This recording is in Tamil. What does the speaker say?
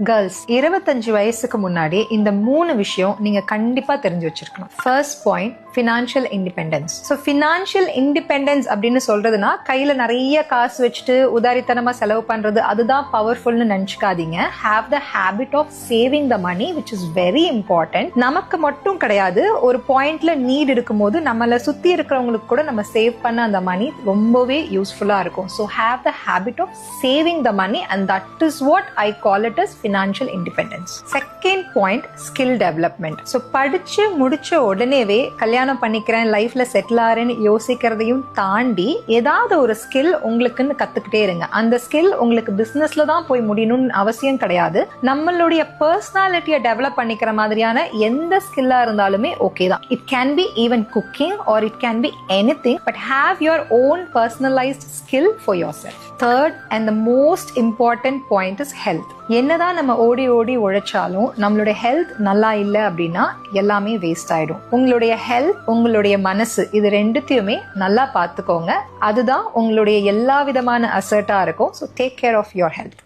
கேர்ள்ஸ் 25 வயசுக்கு முன்னாடி இந்த 3 விஷயம் நீங்க கண்டிப்பா தெரிஞ்சு வச்சிருக்கணும். First point, financial independence. So financial independence அப்படின்னு சொல்றதுன்னா கையில நிறைய காசு வச்சுட்டு உதாரித்தனமா செலவு பண்றது அதுதான் பவர்ஃபுல்னு நினைச்சுக்காதீங்க. Have the habit of saving the money which is very important. நமக்கு மட்டும் கிடையாது, ஒரு பாயிண்ட்ல நீட் இருக்கும்போது நம்மள சுத்தி இருக்கிறவங்களுக்கு கூட நம்ம சேவ் பண்ண அந்த மணி ரொம்பவே யூஸ்ஃபுல்லா இருக்கும். So have the habit of saving the money and that is what I call it as financial independence. Second point, skill development. So படிச்சு முடிச்ச உடனேவே கல்யாணம் பண்ணிக்கிறேன், லைஃப்ல செட்டில் ஆறேன்னு யோசிக்கிறதையும் தாண்டி ஏதாவது ஒரு ஸ்கில் உங்களுக்குன்னு கத்துக்கிட்டே இருங்க. அந்த ஸ்கில் உங்களுக்கு பிசினஸ்ல தான் போய் முடியணும்னு அவசியம் கிடையாது. நம்மளுடைய பர்சனாலிட்டியை டெவலப் பண்ணிக்கிற மாதிரியான எந்த ஸ்கில்லா இருந்தாலுமே ஓகே தான். It can be even cooking R it can be anything, but have your own personalised skill for your self. Third and the most important point is health. என்னதான் நம்ம ஓடி ஓடி உழைச்சாலும் நம்மளுடைய ஹெல்த் நல்லா இல்லை அப்படின்னா எல்லாமே வேஸ்ட் ஆயிடும். உங்களுடைய ஹெல்த், உங்களுடைய மனசு, இது ரெண்டுத்தையுமே நல்லா பார்த்துக்கோங்க. அதுதான் உங்களுடைய எல்லா விதமான அசர்ட்டா இருக்கும். So take care of your health.